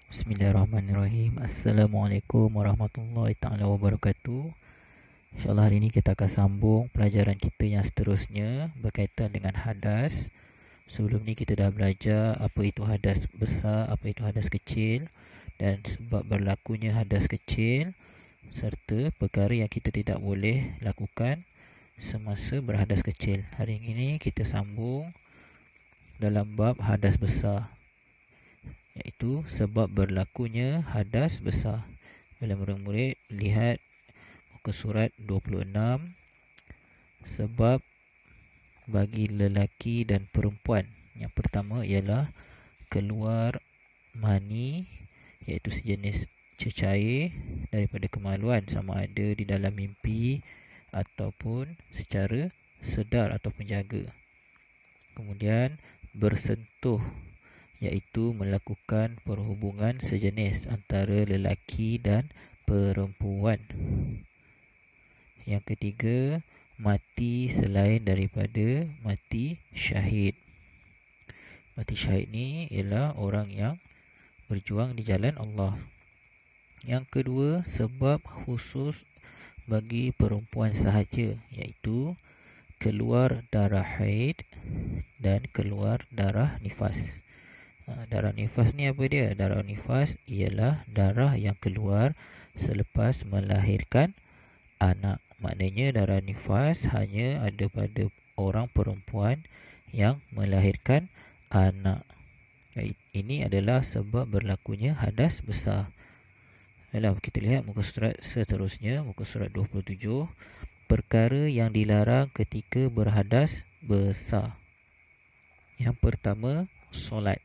Bismillahirrahmanirrahim. Assalamualaikum warahmatullahi taala wabarakatuh. InsyaAllah hari ini kita akan sambung pelajaran kita yang seterusnya berkaitan dengan hadas. Sebelum ni kita dah belajar apa itu hadas besar, apa itu hadas kecil dan sebab berlakunya hadas kecil serta perkara yang kita tidak boleh lakukan semasa berhadas kecil. Hari ini kita sambung dalam bab hadas besar, iaitu sebab berlakunya hadas besar. Bila murid-murid lihat muka surat 26, sebab bagi lelaki dan perempuan. Yang pertama ialah keluar mani, iaitu sejenis cecair daripada kemaluan, sama ada di dalam mimpi ataupun secara sedar ataupun jaga. Kemudian bersentuh, iaitu melakukan perhubungan sejenis antara lelaki dan perempuan. Yang ketiga, mati selain daripada mati syahid. Mati syahid ni ialah orang yang berjuang di jalan Allah. Yang kedua, sebab khusus bagi perempuan sahaja, iaitu keluar darah haid dan keluar darah nifas. Darah nifas ni apa dia? Darah nifas ialah darah yang keluar selepas melahirkan anak. Maknanya darah nifas hanya ada pada orang perempuan yang melahirkan anak. Ini adalah sebab berlakunya hadas besar. Baiklah, kita lihat muka surat seterusnya, muka surat 27. Perkara yang dilarang ketika berhadas besar. Yang pertama, solat.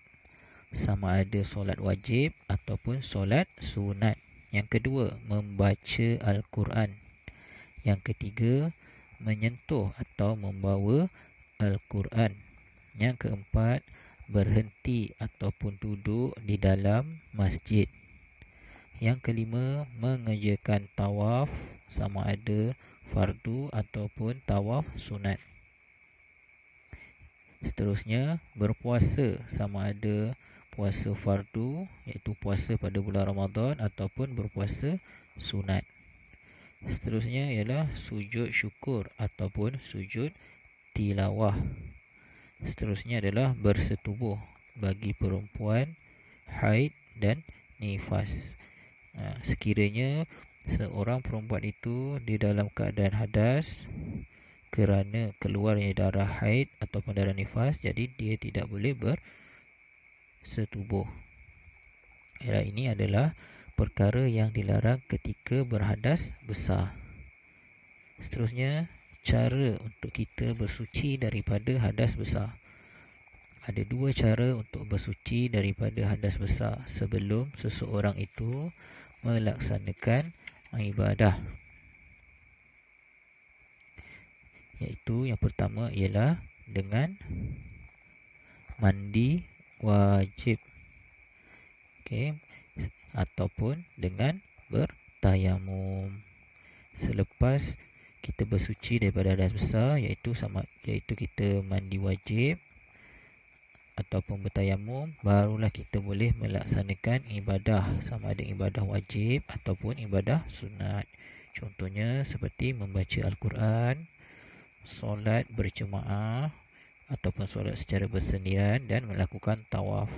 Sama ada solat wajib ataupun solat sunat. Yang kedua, membaca Al-Quran. Yang ketiga, menyentuh atau membawa Al-Quran. Yang keempat, berhenti ataupun duduk di dalam masjid. Yang kelima, mengerjakan tawaf, sama ada fardu ataupun tawaf sunat. Seterusnya, berpuasa, sama ada puasa fardu, iaitu puasa pada bulan Ramadan, ataupun berpuasa sunat. Seterusnya ialah sujud syukur ataupun sujud tilawah. Seterusnya adalah bersetubuh bagi perempuan haid dan nifas. Sekiranya seorang perempuan itu di dalam keadaan hadas kerana keluarnya darah haid ataupun darah nifas, jadi dia tidak boleh bersetubuh. Ini adalah perkara yang dilarang ketika berhadas besar. Seterusnya, cara untuk kita bersuci daripada hadas besar. Ada dua cara untuk bersuci daripada hadas besar sebelum seseorang itu melaksanakan ibadah. Iaitu yang pertama ialah dengan mandi wajib. Ataupun dengan bertayamum. Selepas kita bersuci daripada hadas besar, iaitu kita mandi wajib ataupun bertayamum, barulah kita boleh melaksanakan ibadah, sama ada ibadah wajib ataupun ibadah sunat. Contohnya seperti membaca Al-Quran, solat berjemaah ataupun solat secara bersendirian dan melakukan tawaf.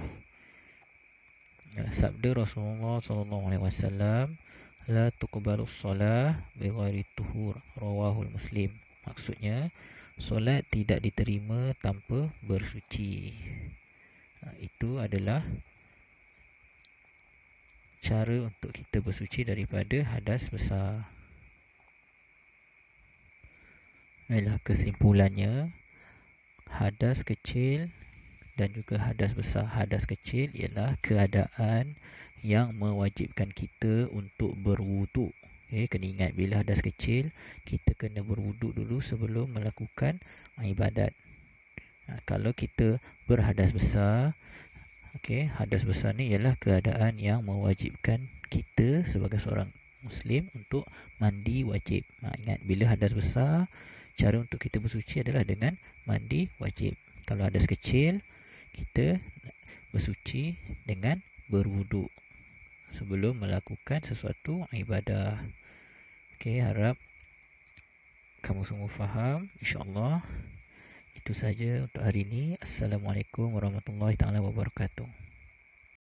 Sabda Rasulullah SAW, la tuqbalus solah bighairi tuhur, rawahul Muslim. Maksudnya, solat tidak diterima tanpa bersuci. Itu adalah cara untuk kita bersuci daripada hadas besar. Baiklah, kesimpulannya, hadas kecil dan juga hadas besar. Hadas kecil ialah keadaan yang mewajibkan kita untuk berwuduk. Kena ingat, bila hadas kecil, kita kena berwuduk dulu sebelum melakukan ibadat. Kalau kita berhadas besar, hadas besar ni ialah keadaan yang mewajibkan kita sebagai seorang Muslim untuk mandi wajib. Ingat, bila hadas besar, cara untuk kita bersuci adalah dengan mandi wajib. Kalau hadas kecil, kita bersuci dengan berwuduk. sebelum melakukan sesuatu ibadah. Okey, harap kamu semua faham, insya-Allah. Itu saja untuk hari ini. Assalamualaikum warahmatullahi taala wabarakatuh.